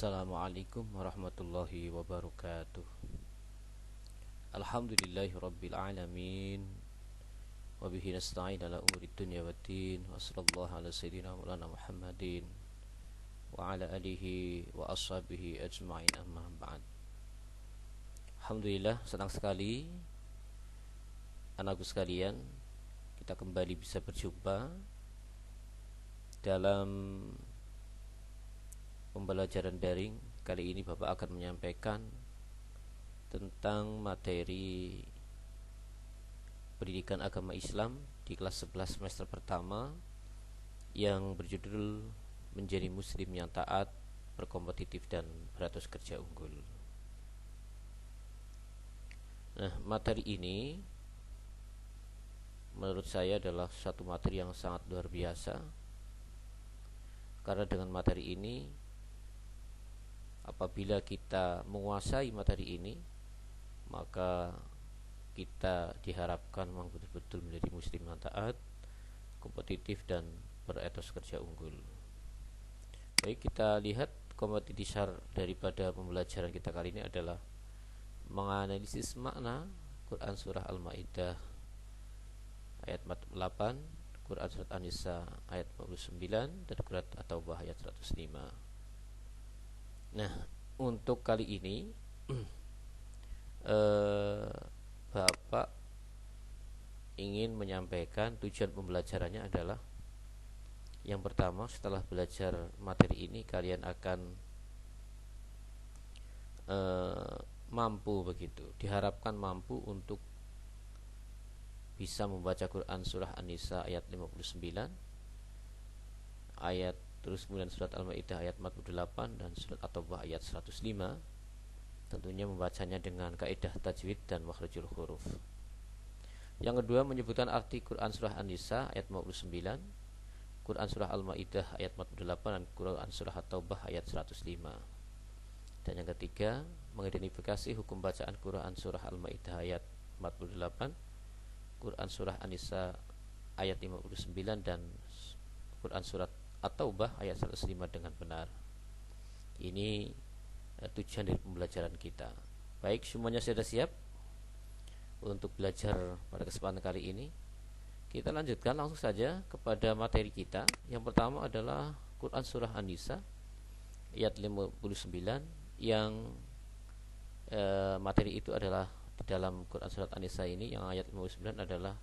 Assalamualaikum warahmatullahi wabarakatuh. Alhamdulillahi rabbil alamin. Wabihi nasta'in ala umuri dunya waddin. Wa sallallahu ala sayyidina maulana Muhammadin wa ala alihi wa ashabihi ajma'in, amma ba'd. Alhamdulillah, senang sekali anakku sekalian, kita kembali bisa berjumpa dalam pembelajaran daring. Kali ini Bapak akan menyampaikan tentang materi pendidikan agama Islam di kelas 11 semester pertama yang berjudul Menjadi Muslim yang Taat, Berkompetitif dan Beratus Kerja Unggul. Nah, materi ini menurut saya adalah satu materi yang sangat luar biasa, karena dengan materi ini, apabila kita menguasai materi ini, maka kita diharapkan memang betul-betul menjadi muslim yang taat, kompetitif dan beretos kerja unggul. Baik, kita lihat komponen dasar daripada pembelajaran kita kali ini adalah menganalisis makna Quran surah Al-Maidah ayat 48, Quran surat An-Nisa ayat 49 dan Quran At-Taubah ayat 105. Nah, untuk kali ini Bapak ingin menyampaikan tujuan pembelajarannya adalah, yang pertama, setelah belajar materi ini kalian akan mampu, begitu, diharapkan mampu untuk bisa membaca Quran surah An-Nisa ayat 59, ayat terus kemudian surat Al-Maidah ayat 48 dan surat At-Taubah ayat 105. Tentunya membacanya dengan kaidah tajwid dan makhrajul huruf. Yang kedua, menyebutkan arti Quran surah An-Nisa ayat 59, Quran surah Al-Maidah ayat 48 dan Quran surah At-Taubah ayat 105. Dan yang ketiga, mengidentifikasi hukum bacaan Quran surah Al-Maidah ayat 48, Quran surah An-Nisa ayat 59 dan Quran surat At-Taubah ayat 105 dengan benar. Ini tujuan dari pembelajaran kita. Baik, semuanya sudah siap untuk belajar pada kesempatan kali ini. Kita lanjutkan langsung saja kepada materi kita. Yang pertama adalah Quran surah An-Nisa ayat 59, yang materi itu adalah di dalam Quran surat An-Nisa ini, yang ayat 59 adalah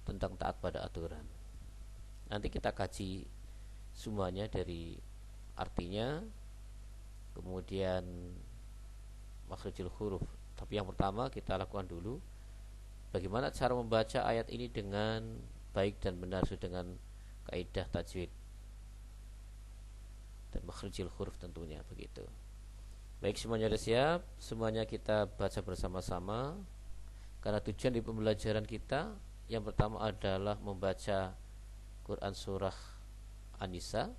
tentang taat pada aturan. Nanti kita kaji semuanya dari artinya, kemudian makhrajul huruf. Tapi yang pertama kita lakukan dulu bagaimana cara membaca ayat ini dengan baik dan benar sesuai dengan kaidah tajwid dan makhrajul huruf tentunya, begitu. Baik, semuanya sudah siap, semuanya kita baca bersama-sama. Karena tujuan di pembelajaran kita yang pertama adalah membaca Quran surah An-Nisa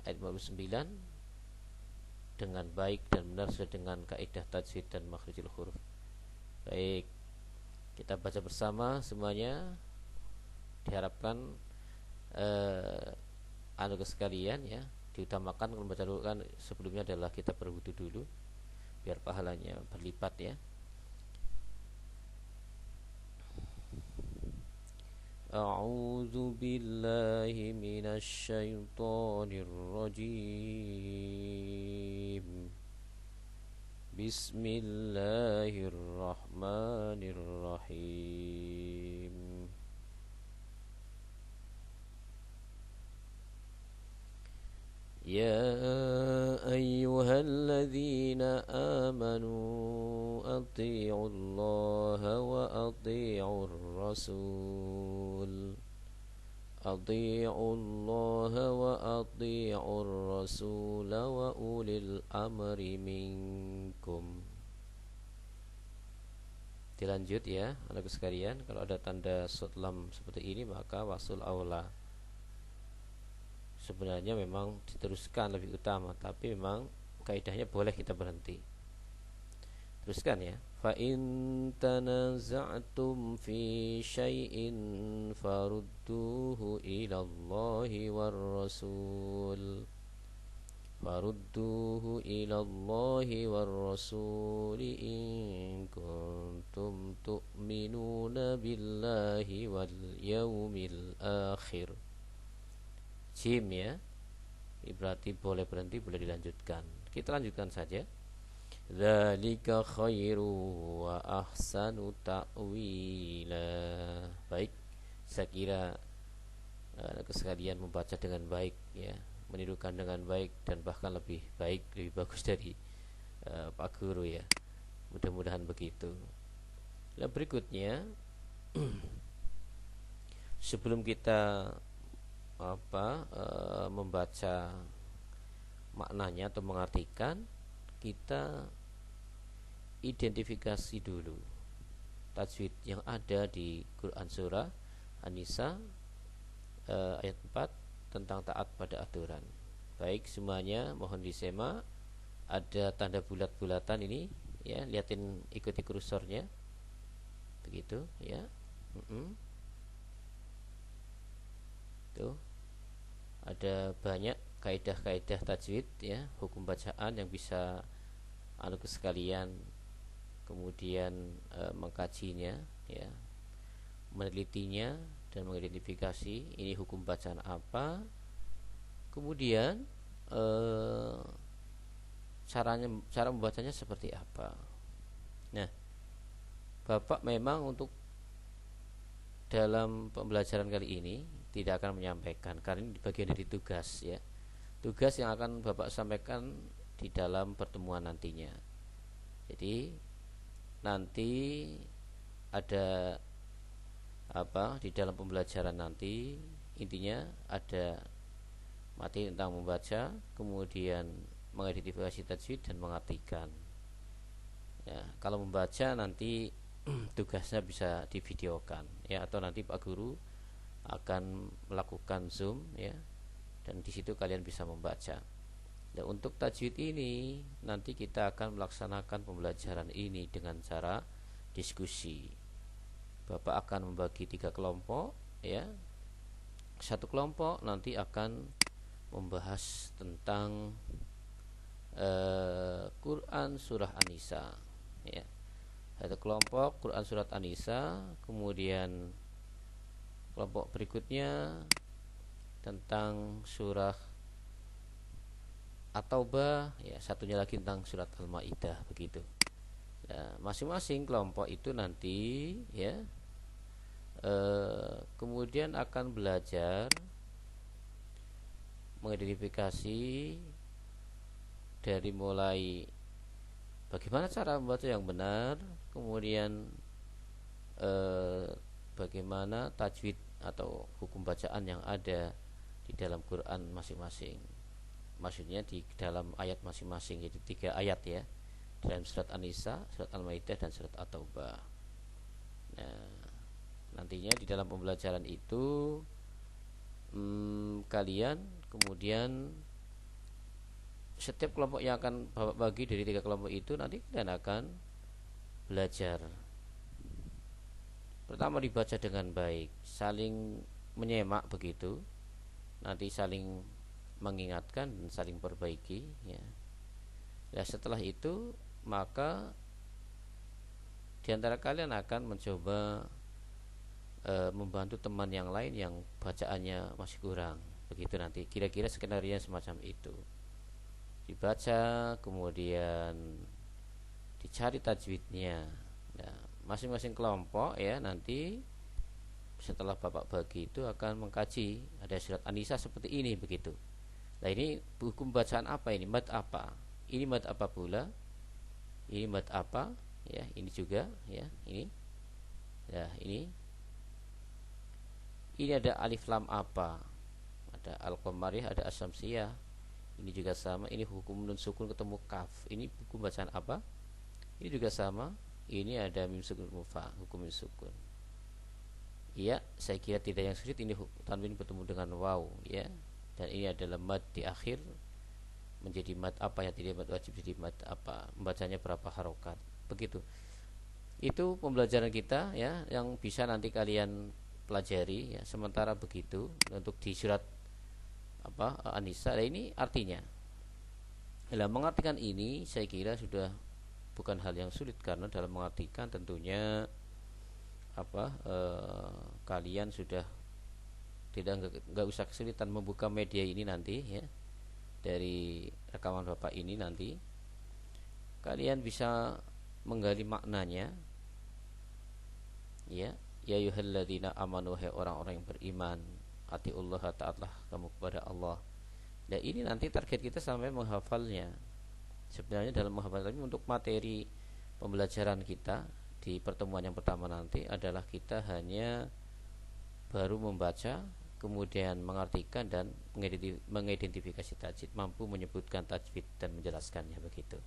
ayat 59 dengan baik dan benar sesuai dengan kaidah tajwid dan makhrajul huruf. Baik, kita baca bersama semuanya. Diharapkan anak sekalian ya, diutamakan kalau membaca dulu kan, sebelumnya adalah kita berwudu dulu biar pahalanya berlipat ya. A'udzu billahi minasy syaithanir rajim. Bismillahirrahmanirrahim. Ya ayyuhalladzina amanu athi'ullaha wa athi'ur rasul. Athi'ullaha wa athi'ur rasul wa ulil amri minkum. Dilanjut ya, anak sekalian, kalau ada tanda sod lam seperti ini maka wasul aula. Sebenarnya memang diteruskan lebih utama, tapi memang kaidahnya boleh kita berhenti. Teruskan ya. Fa in tanaza'tum fi syai'in farudduhu ila Allahi war rasul farudduhu ilallahi warrasuli in kuntum tu'minuna billahi wal yaumil akhir. Jim ya, ini berarti boleh berhenti, boleh dilanjutkan. Kita lanjutkan saja. Dzalika khairu wa ahsanu ta'wila. Baik, saya kira sekalian membaca dengan baik ya, menirukan dengan baik dan bahkan lebih baik, lebih bagus dari Pak Guru ya. Mudah-mudahan begitu. Nah, berikutnya sebelum kita membaca maknanya atau mengartikan, kita identifikasi dulu tajwid yang ada di Quran surah An-Nisa ayat 4 tentang taat pada aturan. Baik, semuanya mohon disimak. Ada tanda bulat-bulatan ini ya, liatin, ikuti kursornya begitu ya. Tuh, ada banyak kaidah-kaidah tajwid ya, hukum bacaan yang bisa sekalian kemudian mengkajinya ya, menelitinya dan mengidentifikasi ini hukum bacaan apa, kemudian cara membacanya seperti apa. Nah, Bapak memang untuk dalam pembelajaran kali ini tidak akan menyampaikan, karena ini bagian dari tugas ya, tugas yang akan Bapak sampaikan di dalam pertemuan nantinya. Jadi nanti ada di dalam pembelajaran nanti, intinya ada materi tentang membaca, kemudian mengidentifikasi tajwid dan mengartikan ya. Kalau membaca nanti tugasnya bisa divideokan ya, atau nanti Pak Guru akan melakukan zoom ya, dan di situ kalian bisa membaca. Dan untuk tajwid ini nanti kita akan melaksanakan pembelajaran ini dengan cara diskusi. Bapak akan membagi 3 kelompok ya. Satu kelompok nanti akan membahas tentang Quran surah An-Nisa ya. Satu kelompok Quran surat An-Nisa, kemudian kelompok berikutnya tentang surah At-Taubah ya, satunya lagi tentang surat Al-Maidah begitu. Nah, masing-masing kelompok itu nanti ya kemudian akan belajar mengidentifikasi dari mulai bagaimana cara membaca yang benar, kemudian bagaimana tajwid atau hukum bacaan yang ada di dalam Quran masing-masing. Maksudnya di dalam ayat masing-masing, jadi 3 ayat ya, dalam surat An-Nisa, surat Al-Maidah dan surat At-Taubah. Nah, nantinya di dalam pembelajaran itu kalian kemudian setiap kelompok yang akan Bapak bagi dari 3 kelompok itu, nanti kalian akan belajar. Pertama dibaca dengan baik, saling menyemak begitu, nanti saling mengingatkan dan saling perbaiki ya. Nah, setelah itu maka diantara kalian akan mencoba membantu teman yang lain yang bacaannya masih kurang begitu. Nanti kira-kira skenario semacam itu dibaca, kemudian dicari tajwidnya. Nah, masing-masing kelompok ya, nanti setelah Bapak bagi itu akan mengkaji, ada surat An-Nisa seperti ini begitu. Nah, ini hukum bacaan apa ini? Mad apa? Ini mad apa pula? Ini mad apa? Ya, ini juga ya, ini. Ya, ini ada alif lam apa? Ada al-qamariyah, ada as-samsiyah. Ini juga sama, ini hukum nun sukun ketemu kaf. Ini hukum bacaan apa? Ini juga sama. Ini ada mim sukun mufa, hukum mim sukun. Iya, saya kira tidak yang sulit. Ini tanwin bertemu dengan waw ya. Dan ini adalah mad di akhir menjadi mad apa, yang tidak mad wajib jadi mad apa, membacanya berapa harokat begitu. Itu pembelajaran kita ya, yang bisa nanti kalian pelajari ya. Sementara begitu untuk di surat An-Nisa, ini artinya Nah, mengartikan ini saya kira sudah bukan hal yang sulit, karena dalam mengartikan tentunya kalian sudah nggak usah kesulitan membuka media ini nanti ya. Dari rekaman Bapak ini nanti kalian bisa menggali maknanya ya. Ya ayyuhalladzina amanu, hai orang-orang yang beriman, atiullah, taatlah kamu kepada Allah. Dan ini nanti target kita sampai menghafalnya. Sebenarnya dalam menghafal ini untuk materi pembelajaran kita di pertemuan yang pertama nanti adalah kita hanya baru membaca, kemudian mengartikan dan mengidentifikasi tajwid, mampu menyebutkan tajwid dan menjelaskannya begitu.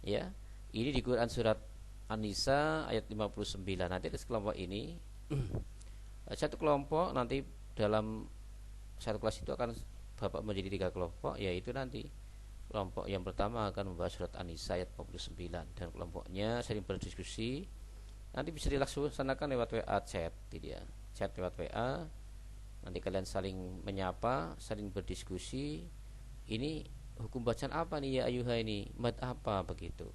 Ya, ini di Quran surat An-Nisa ayat 59. Nanti di kelompok ini satu kelompok nanti dalam satu kelas itu akan Bapak menjadi 3 kelompok, yaitu nanti kelompok yang pertama akan membahas surat An-Nisa ayat 49 dan kelompoknya sering berdiskusi. Nanti bisa dilaksanakan lewat WA chat, gitu ya. Chat lewat WA. Nanti kalian saling menyapa, saling berdiskusi. Ini hukum bacaan apa nih ya ayuha ini? Mad apa begitu.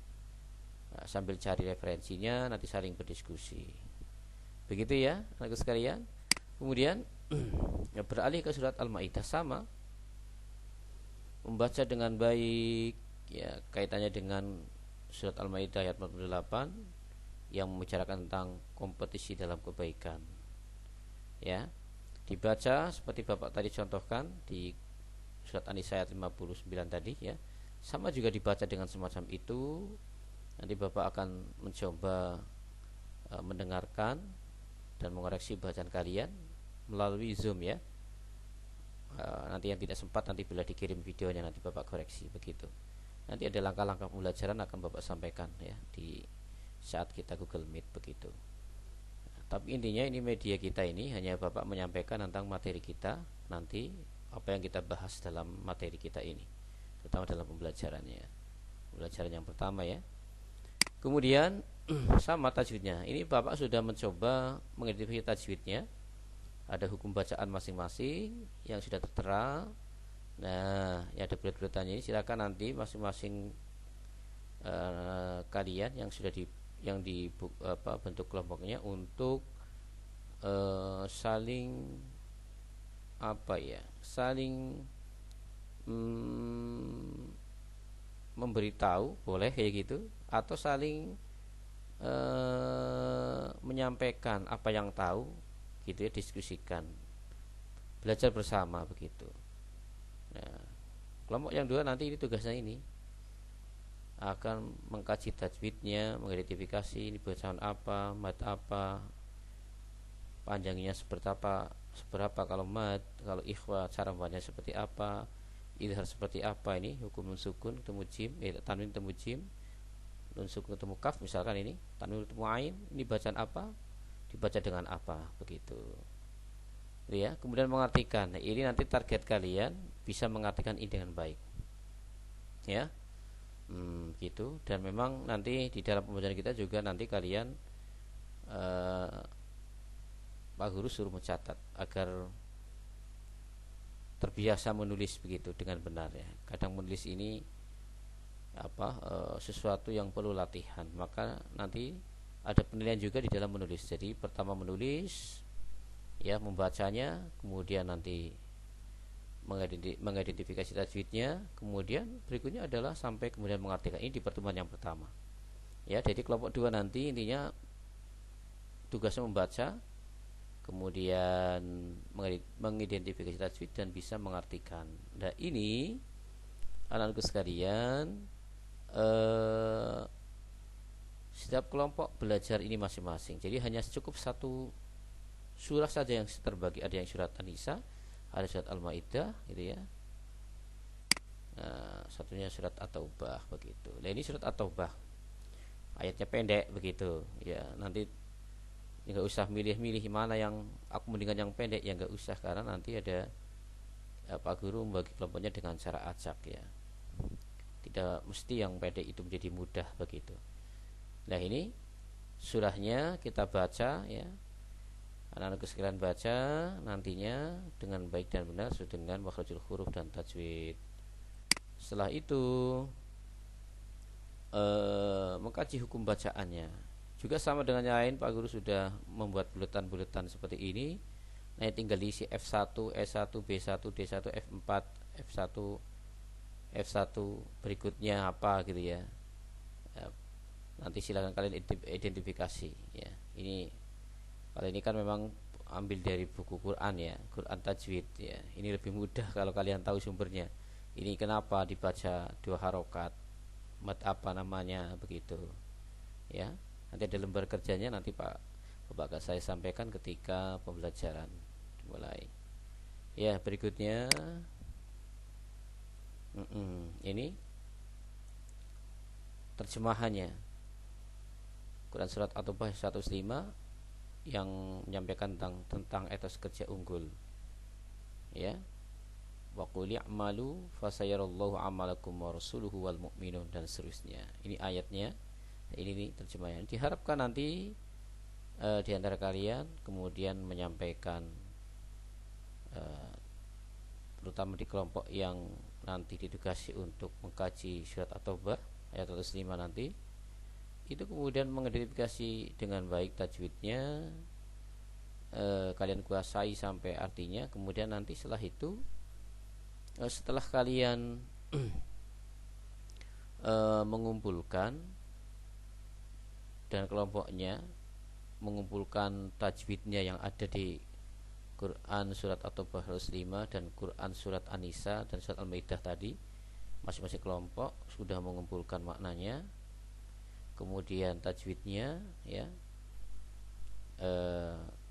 Nah, sambil cari referensinya nanti saling berdiskusi. Begitu ya, anak sekalian. Kemudian beralih ke surat Al-Maidah, sama membaca dengan baik ya, kaitannya dengan surat Al-Maidah ayat 48 yang membicarakan tentang kompetisi dalam kebaikan. Ya, dibaca seperti Bapak tadi contohkan di surat An-Nisa ayat 59 tadi ya. Sama juga dibaca dengan semacam itu. Nanti Bapak akan mencoba mendengarkan dan mengoreksi bacaan kalian melalui Zoom ya. Nanti yang tidak sempat nanti bila dikirim videonya nanti Bapak koreksi begitu. Nanti ada langkah-langkah pembelajaran akan Bapak sampaikan ya di saat kita Google Meet begitu. Tapi intinya ini media kita ini hanya Bapak menyampaikan tentang materi kita nanti, apa yang kita bahas dalam materi kita ini, terutama dalam pembelajarannya. Pembelajaran yang pertama ya. Kemudian sama tajwidnya. Ini Bapak sudah mencoba mengidentifikasi tajwidnya. Ada hukum bacaan masing-masing yang sudah tertera. Nah, ya ada bulet-buletannya ini. Silakan nanti masing-masing kalian yang sudah di bentuk kelompoknya untuk saling saling memberitahu, boleh kayak gitu, atau saling menyampaikan apa yang tahu gitu ya, diskusikan, belajar bersama begitu. Nah, kelompok yang 2 nanti ini tugasnya ini akan mengkaji tajwidnya, mengidentifikasi ini bacaan apa, mad apa, panjangnya seberapa kalau mad, kalau ikhwa cara membacanya seperti apa, idhar seperti apa, ini hukum nun sukun ketemu jim, tanwin ketemu jim, nun sukun ketemu kaf misalkan ini, tanwin ketemu ain, ini bacaan apa, dibaca dengan apa begitu. Ya, kemudian mengartikan. Nah, ini nanti target kalian bisa mengartikan ini dengan baik. Ya. Gitu. Dan memang nanti di dalam pembelajaran kita juga nanti kalian Pak Guru suruh mencatat agar terbiasa menulis begitu dengan benar ya. Kadang menulis ini sesuatu yang perlu latihan. Maka nanti ada penilaian juga di dalam menulis. Jadi pertama menulis ya, membacanya, kemudian nanti mengidentifikasi tajwidnya, kemudian berikutnya adalah sampai kemudian mengartikan. Ini di pertemuan yang pertama. Ya, jadi kelompok 2 nanti intinya tugasnya membaca, kemudian mengidentifikasi tajwid dan bisa mengartikan. Nah, ini anak-anakku sekalian, setiap kelompok belajar ini masing-masing. Jadi hanya cukup satu surah saja yang terbagi. Ada yang surat An-Nisa, ada surat Al-Maidah gitu ya. Nah, satunya surat At-Taubah begitu. Nah, ini surat At-Taubah. Ayatnya pendek begitu. Ya, nanti enggak usah milih-milih mana yang aku mendingan yang pendek, ya enggak usah, karena nanti ada Pak Guru membagi kelompoknya dengan cara acak ya. Tidak mesti yang pendek itu menjadi mudah begitu. Nah, ini surahnya kita baca ya. Anak-anak sekalian baca nantinya dengan baik dan benar sesuai dengan makhrajul huruf dan tajwid. Setelah itu mengkaji hukum bacaannya. Juga sama dengan yang lain, Pak Guru sudah membuat buletan-buletan seperti ini. Nah, tinggal diisi F1, E1, B1, D1, F4, F1, F1 berikutnya apa gitu ya. Nanti silakan kalian identifikasi ya. Ini kalau ini kan memang ambil dari buku Quran ya, Quran Tajwid ya. Ini lebih mudah kalau kalian tahu sumbernya. Ini kenapa dibaca 2 harokat, mat apa namanya begitu ya. Nanti ada lembar kerjanya, nanti Bapak akan saya sampaikan ketika pembelajaran dimulai. Ya, berikutnya ini terjemahannya. Quran surat At-Taubah 105 yang menyampaikan tentang etos kerja unggul. Ya. Wa qul i'malu fasayarallahu 'amalakum wa rasuluhu wal mu'minun dan seterusnya. Ini ayatnya. Ini terjemahannya. Diharapkan nanti di antara kalian kemudian menyampaikan terutama di kelompok yang nanti ditugasi untuk mengkaji surat At-Taubah ayat 105 nanti, itu kemudian mengidentifikasi dengan baik tajwidnya, kalian kuasai sampai artinya. Kemudian nanti setelah itu, setelah kalian mengumpulkan dan kelompoknya mengumpulkan tajwidnya yang ada di Quran surat At-Taubah 105 dan Quran surat An-Nisa dan surat Al-Maidah tadi, masing-masing kelompok sudah mengumpulkan maknanya, kemudian tajwidnya ya,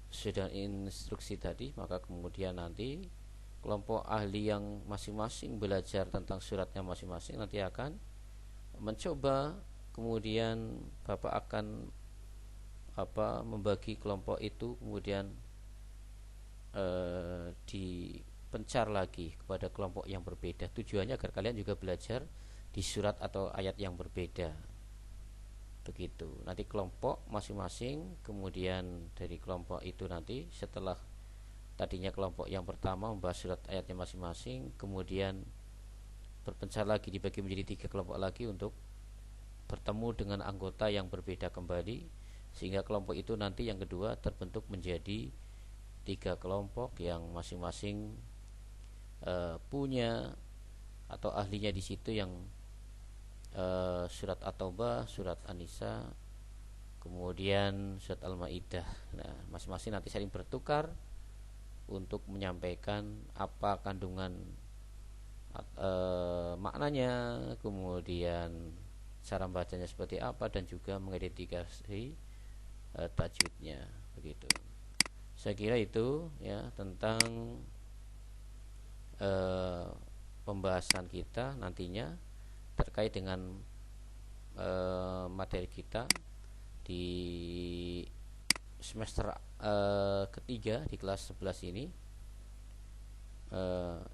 sudah instruksi tadi, maka kemudian nanti kelompok ahli yang masing-masing belajar tentang suratnya masing-masing nanti akan mencoba, kemudian Bapak akan membagi kelompok itu kemudian dipencar lagi kepada kelompok yang berbeda. Tujuannya agar kalian juga belajar di surat atau ayat yang berbeda. Begitu. Nanti kelompok masing-masing, kemudian dari kelompok itu nanti setelah tadinya kelompok yang pertama membahas surat ayatnya masing-masing, kemudian berpencar lagi, dibagi menjadi 3 kelompok lagi untuk bertemu dengan anggota yang berbeda kembali, sehingga kelompok itu nanti yang kedua terbentuk menjadi 3 kelompok yang masing-masing punya atau ahlinya di situ, yang surat At-Taubah, surat An-Nisa, kemudian surat Al-Maidah. Nah, masing-masing nanti saling bertukar untuk menyampaikan apa kandungan maknanya, kemudian cara bacanya seperti apa, dan juga mengidentifikasi tajwidnya begitu. Saya kira itu ya tentang pembahasan kita nantinya terkait dengan materi kita di semester ketiga di kelas 11 ini,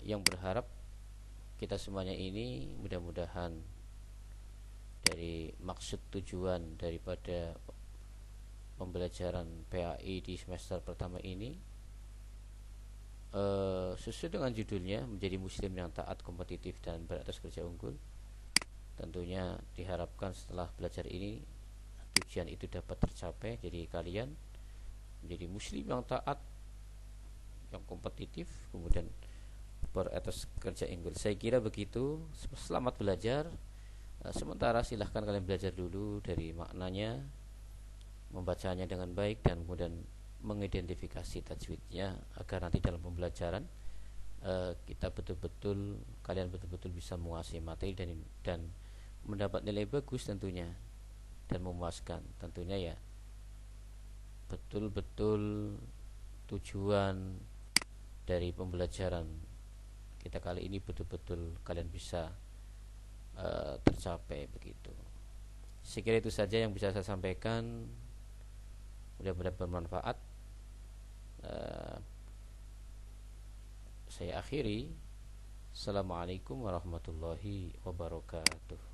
yang berharap kita semuanya ini mudah-mudahan dari maksud tujuan daripada pembelajaran PAI di semester pertama ini, sesuai dengan judulnya, menjadi muslim yang taat, kompetitif, dan beratas kerja unggul. Tentunya diharapkan setelah belajar ini tujuan itu dapat tercapai. Jadi kalian menjadi muslim yang taat, yang kompetitif, kemudian beratas kerja unggul. Saya kira begitu. Selamat belajar. Sementara silahkan kalian belajar dulu dari maknanya, membacanya dengan baik, dan kemudian mengidentifikasi tajwidnya, agar nanti dalam pembelajaran kalian betul-betul bisa menguasai materi dan mendapat nilai bagus tentunya, dan memuaskan tentunya ya. Betul-betul tujuan dari pembelajaran kita kali ini betul-betul kalian bisa tercapai begitu. Saya kira itu saja yang bisa saya sampaikan. Mudah-mudahan bermanfaat. Saya akhiri. Assalamualaikum warahmatullahi wabarakatuh.